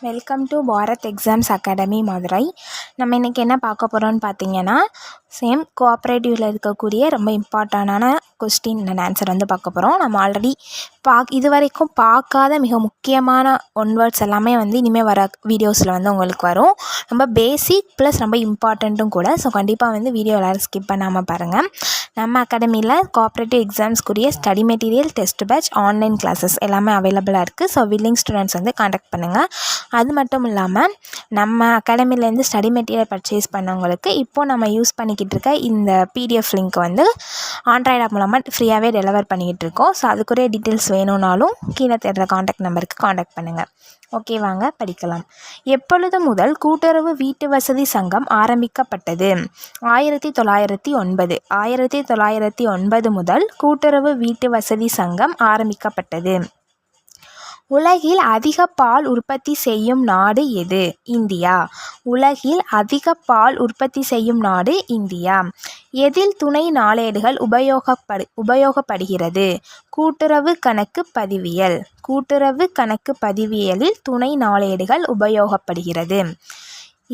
Welcome to Bharat exams academy Madurai. நம்ம இன்றைக்கி என்ன பார்க்க போகிறோம்னு பார்த்தீங்கன்னா, சேம் கோஆப்ரேட்டிவில் இருக்கக்கூடிய ரொம்ப இம்பார்ட்டண்டான கொஸ்டின் அண்ட் ஆன்சர் பார்க்க போகிறோம். நம்ம ஆல்ரெடி இது வரைக்கும் பார்க்காத மிக முக்கியமான வேர்ட்ஸ் எல்லாமே இனிமேல் வர வீடியோஸில் உங்களுக்கு வரும். ரொம்ப பேசிக் ப்ளஸ் ரொம்ப இம்பார்ட்டண்ட்டும் கூட. ஸோ கண்டிப்பாக வீடியோ எல்லோரும் ஸ்கிப் பண்ணாமல் பாருங்கள். நம்ம அகாடமியில் கோஆப்ரேட்டிவ் எக்ஸாம்ஸ்க்குரிய study material, test batch, online classes எல்லாமே அவைலபிளாக இருக்குது. ஸோ வில்லிங் ஸ்டூடெண்ட்ஸ் காண்டாக்ட் பண்ணுங்கள். அது மட்டும் இல்லாமல் நம்ம அகாடமிலேருந்து ஸ்டடி மெட்டீரியல் பர்ச்சேஸ் பண்ணவங்களுக்கு இப்போது நம்ம யூஸ் பண்ணிக்கிட்டு இருக்க இந்த பிடிஎஃப் லிங்க் ஆண்ட்ராய்டு ஆப் மூலமாக ஃப்ரீயாகவே டெலிவர் பண்ணிக்கிட்டு இருக்கோம். ஸோ அதுக்குரிய டீட்டெயில்ஸ் வேணும்னாலும் கீழே தேடுற காண்டாக்ட் நம்பருக்கு காண்டாக்ட் பண்ணுங்கள். ஓகே, வாங்க படிக்கலாம். எப்பொழுது முதல் கூட்டுறவு வீட்டு வசதி சங்கம் ஆரம்பிக்கப்பட்டது? 1909. 1909 முதல் கூட்டுறவு வீட்டு வசதி சங்கம் ஆரம்பிக்கப்பட்டது. உலகில் அதிக பால் உற்பத்தி செய்யும் நாடு எது? இந்தியா. உலகில் அதிக பால் உற்பத்தி செய்யும் நாடு இந்தியா. எதில் துணை நாளேடுகள் உபயோகப்படுகிறது? கூட்டுறவு கணக்கு பதிவியல். கூட்டுறவு கணக்கு பதிவியலில் துணை நாளேடுகள் உபயோகப்படுகிறது.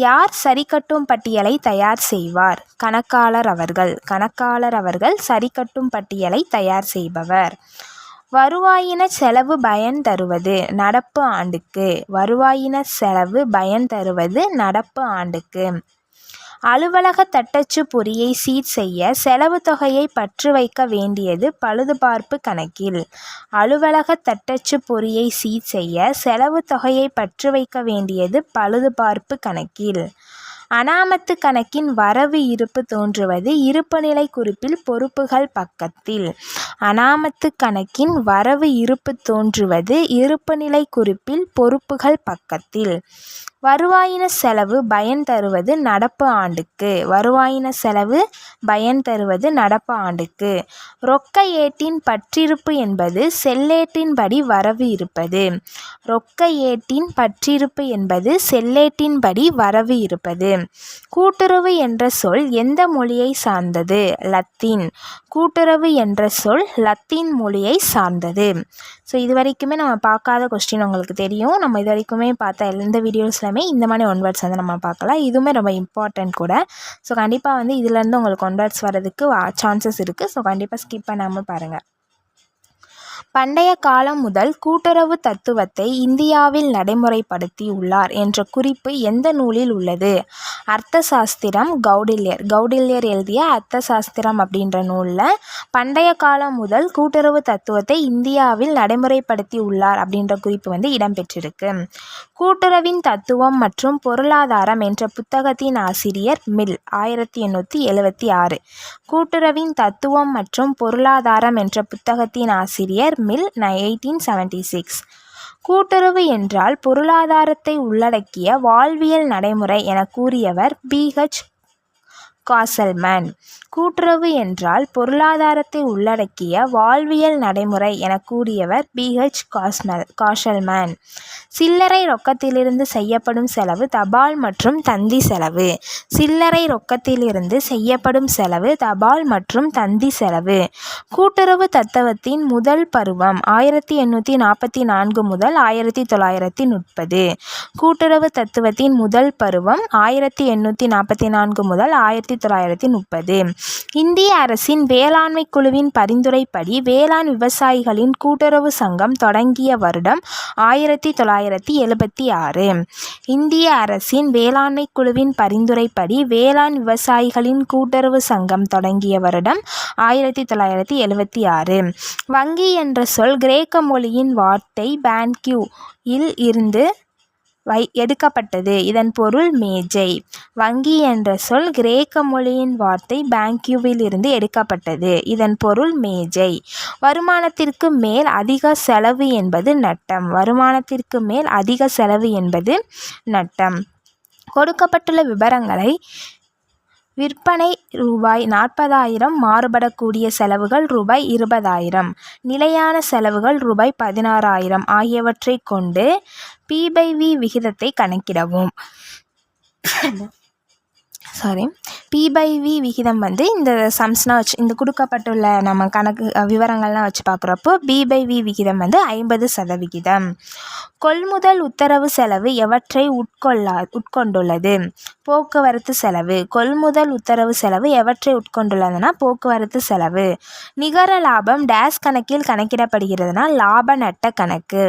யார் சரிக்கட்டும் பட்டியலை தயார் செய்வார்? கணக்காளர் அவர்கள். கணக்காளர் அவர்கள் சரிக்கட்டும் பட்டியலை தயார் செய்பவர். வருவாயின செலவு பயன் தருவது நடப்பு ஆண்டுக்கு. வருவாயின செலவு பயன் தருவது நடப்பு ஆண்டுக்கு. அலுவலக தட்டச்சு பொறியை சீர் செய்ய செலவு தொகையை பற்று வைக்க வேண்டியது பழுதுபார்ப்பு கணக்கில். அலுவலக தட்டச்சு பொறியை சீர் செய்ய செலவு தொகையை பற்று வைக்க வேண்டியது பழுதுபார்ப்பு கணக்கில். அனாமத்து கணக்கின் வரவு இருப்பு தோன்றுவது இருப்புநிலை குறிப்பில் பொறுப்புகள் பக்கத்தில். அனாமத்து கணக்கின் வரவு இருப்பு தோன்றுவது இருப்புநிலை குறிப்பில் பொறுப்புகள் பக்கத்தில். வருவாயின செலவு பயன் தருவது நடப்பு ஆண்டுக்கு. வருவாயின செலவு பயன் தருவது நடப்பு ஆண்டுக்கு. ரொக்க ஏட்டின் பற்றிருப்பு என்பது செல்லேட்டின்படி வரவு இருப்பது. ரொக்க ஏட்டின் பற்றிருப்பு என்பது செல்லேட்டின்படி வரவு இருப்பது. கூட்டுறவு என்ற சொல் எந்த மொழியை சார்ந்தது? லத்தீன். கூட்டுறவு என்ற சொல் லத்தீன் மொழியை சார்ந்தது. ஸோ இது வரைக்குமே நம்ம பார்க்காத கொஸ்டின் உங்களுக்கு தெரியும். நம்ம இது வரைக்குமே பார்த்த எந்த வீடியோஸ்லையுமே இந்த மாதிரி ஒன்வேர்ட்ஸ் நம்ம பார்க்கலாம். இதுவுமே ரொம்ப இம்பார்ட்டன்ட் கூட. ஸோ கண்டிப்பாக இதுலேருந்து உங்களுக்கு ஒன்வேர்ட்ஸ் வர்றதுக்கு சான்சஸ் இருக்குது. ஸோ கண்டிப்பாக ஸ்கிப் பண்ணாமல் பாருங்கள். பண்டைய காலம் முதல் கூட்டுறவு தத்துவத்தை இந்தியாவில் நடைமுறைப்படுத்தி உள்ளார் என்ற குறிப்பு எந்த நூலில் உள்ளது? அர்த்த சாஸ்திரம். கௌடில்யர் எழுதிய அர்த்த சாஸ்திரம் அப்படின்ற நூலில் பண்டைய காலம் முதல் கூட்டுறவு தத்துவத்தை இந்தியாவில் நடைமுறைப்படுத்தி உள்ளார் அப்படின்ற குறிப்பு இடம்பெற்றிருக்கு. கூட்டுறவின் தத்துவம் மற்றும் பொருளாதாரம் என்ற புத்தகத்தின் ஆசிரியர் மில். 1876. கூட்டுறவின் தத்துவம் மற்றும் பொருளாதாரம் என்ற புத்தகத்தின் ஆசிரியர் மில். 1876. கூட்டுறவு என்றால் பொருளாதாரத்தை உள்ளடக்கிய வாழ்வியல் நடைமுறை என கூறியவர் பி.ஹெச். காசல்மேன். கூட்டுறவு என்றால் பொருளாதாரத்தை உள்ளடக்கிய வாழ்வியல் நடைமுறை என கூறியவர் பி.ஹெச். காசல்மேன். சில்லறை ரொக்கத்திலிருந்து செய்யப்படும் செலவு தபால் மற்றும் தந்தி செலவு. சில்லறை ரொக்கத்திலிருந்து செய்யப்படும் செலவு தபால் மற்றும் தந்தி செலவு. கூட்டுறவு தத்துவத்தின் முதல் பருவம் 1844 முதல் 1930. கூட்டுறவு தத்துவத்தின் முதல் பருவம் 1844 முதல் 1930. இந்திய அரசின் வேளாண்மை குழுவின் பரிந்துரைப்படி வேளாண் விவசாயிகளின் கூட்டுறவு சங்கம் தொடங்கிய வருடம் 1976. இந்திய அரசின் வேளாண்மை குழுவின் பரிந்துரைப்படி வேளாண் விவசாயிகளின் கூட்டுறவு சங்கம் தொடங்கிய வருடம் 1976. வங்கி என்ற சொல் கிரேக்க மொழியின் வார்த்தை பேன்க்யூ இல் இருந்து எடுக்கப்பட்டது. இதன் பொருள் மேஜை. வங்கி என்ற சொல் கிரேக்க மொழியின் வார்த்தை பேங்க்யூவில் இருந்து எடுக்கப்பட்டது. இதன் பொருள் மேஜை. வருமானத்திற்கு மேல் அதிக செலவு என்பது நட்டம். வருமானத்திற்கு மேல் அதிக செலவு என்பது நட்டம். கொடுக்கப்பட்டுள்ள விபரங்களை விற்பனை ரூபாய் 40,000, மாறுபடக்கூடிய செலவுகள் ரூபாய் 20,000, நிலையான செலவுகள் ரூபாய் 16,000 ஆகியவற்றை கொண்டு P/V விகிதத்தை கணக்கிடவும். P/V விகிதம் வந்து இந்த சம்ஸ்லாம் வச்சு இந்த கொடுக்கப்பட்டுள்ள நம்ம கணக்கு விவரங்கள்லாம் வச்சு பார்க்குறப்போ B/V விகிதம் வந்து 50%. கொள்முதல் உத்தரவு செலவு எவற்றை உட்கொண்டுள்ளது? போக்குவரத்து செலவு. கொள்முதல் உத்தரவு செலவு எவற்றை உட்கொண்டுள்ளதுன்னா போக்குவரத்து செலவு. நிகர லாபம் டேஸ் கணக்கில் கணக்கிடப்படுகிறதுனா லாப நட்ட கணக்கு.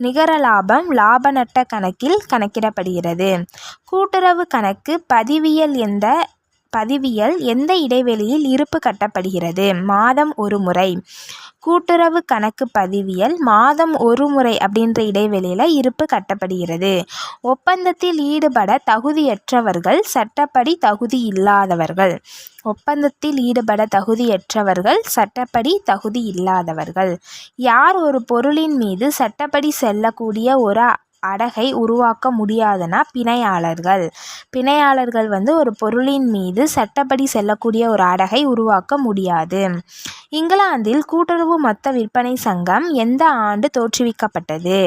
நிகர லாபம் லாப நட்ட கணக்கில் கணக்கிடப்படுகிறது. கூட்டுறவு கணக்கு பதிவியல் எந்த இடைவெளியில் இருப்பு கட்டப்படுகிறது? மாதம் ஒரு முறை. கூட்டுறவு கணக்கு பதிவியல் மாதம் ஒரு முறை அப்படின்ற இடைவெளியில் இருப்பு கட்டப்படுகிறது. ஒப்பந்தத்தில் ஈடுபட தகுதியற்றவர்கள் சட்டப்படி தகுதி இல்லாதவர்கள். ஒப்பந்தத்தில் ஈடுபட தகுதியற்றவர்கள் சட்டப்படி தகுதி இல்லாதவர்கள். யார் ஒரு பொருளின் மீது சட்டப்படி செல்லக்கூடிய ஒரு அடகை உருவாக்க முடியாதுன்னா பிணையாளர்கள். பிணையாளர்கள் வந்து ஒரு பொருளின் மீது சட்டப்படி செல்லக்கூடிய ஒரு அடகை உருவாக்க முடியாது. இங்கிலாந்தில் கூட்டுறவு மொத்த விற்பனை சங்கம் எந்த ஆண்டு தோற்றுவிக்கப்பட்டது?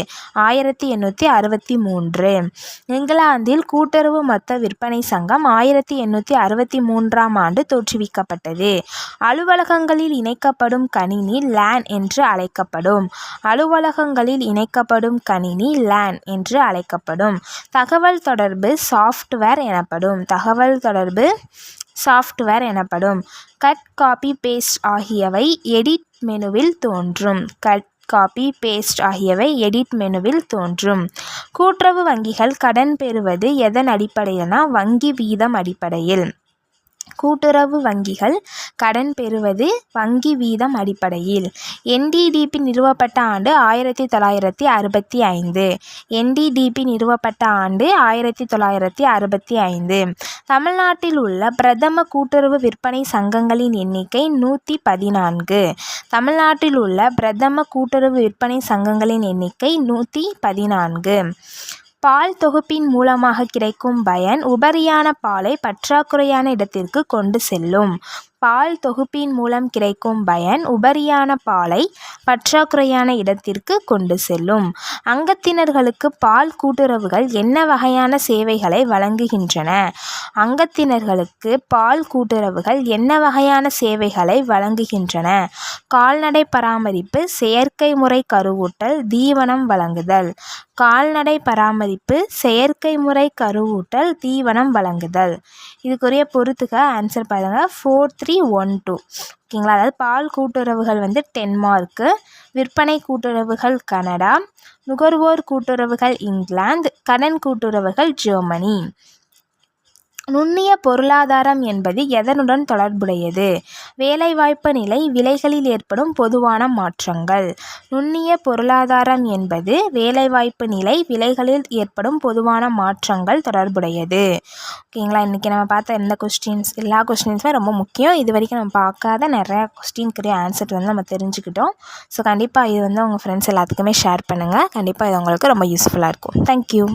1863. இங்கிலாந்தில் கூட்டுறவு மொத்த விற்பனை சங்கம் 1863ஆம் ஆண்டு தோற்றுவிக்கப்பட்டது. அலுவலகங்களில் இணைக்கப்படும் கணினி லேன் என்று அழைக்கப்படும். அலுவலகங்களில் இணைக்கப்படும் கணினி லேன் என்று அழைக்கப்படும். தகவல் தொடர்பு சாஃப்ட்வேர் எனப்படும். தகவல் தொடர்பு சாஃப்ட்வேர் எனப்படும். கட் காப்பி பேஸ்ட் ஆகியவை எடிட் மெனுவில் தோன்றும். கட் காப்பி பேஸ்ட் ஆகியவை எடிட் மெனுவில் தோன்றும். கூட்டுறவு வங்கிகள் கடன் பெறுவது எதன் அடிப்படையில்னா வங்கி வீதம் அடிப்படையில். கூட்டுறவு வங்கிகள் கடன் பெறுவது வங்கி வீதம் அடிப்படையில். NDDP நிறுவப்பட்ட ஆண்டு 1965. NDDP நிறுவப்பட்ட ஆண்டு 1965. தமிழ்நாட்டில் உள்ள பிரதம கூட்டுறவு விற்பனை சங்கங்களின் எண்ணிக்கை 114. தமிழ்நாட்டில் உள்ள பிரதம கூட்டுறவு விற்பனை சங்கங்களின் எண்ணிக்கை 114. பால் தொகுப்பின் மூலமாக கிடைக்கும் பயன் உபரியான பாலை பற்றாக்குறையான இடத்திற்கு கொண்டு செல்லும். பால் தொகுப்பின் மூலம் கிடைக்கும் பயன் உபரியான பாலை பற்றாக்குறையான இடத்திற்கு கொண்டு செல்லும். அங்கத்தினர்களுக்கு பால் கூட்டுறவுகள் என்ன வகையான சேவைகளை வழங்குகின்றன? அங்கத்தினர்களுக்கு பால் கூட்டுறவுகள் என்ன வகையான சேவைகளை வழங்குகின்றன? கால்நடை பராமரிப்பு, செயற்கை முறை கருவூட்டல், தீவனம் வழங்குதல். கால்நடை பராமரிப்பு, செயற்கை முறை கருவூட்டல், தீவனம் வழங்குதல். இதுக்குரிய பொறுத்துக்க ஆன்சர் பாருங்கள் 4312. ஓகேங்களா. அதாவது பால் கூட்டுறவுகள் வந்து 10 மார்க்கு, விற்பனை கூட்டுறவுகள் கனடா, நுகர்வோர் கூட்டுறவுகள் இங்கிலாந்து, கடன் கூட்டுறவுகள் ஜெர்மனி. நுண்ணிய பொருளாதாரம் என்பது எதனுடன் தொடர்புடையது? வேலைவாய்ப்பு நிலை, விலைகளில் ஏற்படும் பொதுவான மாற்றங்கள். நுண்ணிய பொருளாதாரம் என்பது வேலைவாய்ப்பு நிலை, விலைகளில் ஏற்படும் பொதுவான மாற்றங்கள் தொடர்புடையது. ஓகேங்களா. இன்றைக்கி நம்ம பார்த்த எல்லா கொஸ்டின்ஸுமே ரொம்ப முக்கியம். இது வரைக்கும் நம்ம பார்க்காத நிறையா கொஸ்டின்க்குரிய ஆன்சர் வந்து நம்ம தெரிஞ்சுக்கிட்டோம். ஸோ கண்டிப்பாக இது வந்து உங்கள் ஃப்ரெண்ட்ஸ் எல்லாத்துக்குமே ஷேர் பண்ணுங்கள். கண்டிப்பாக இது உங்களுக்கு ரொம்ப யூஸ்ஃபுல்லாக இருக்கும். தேங்க்யூ.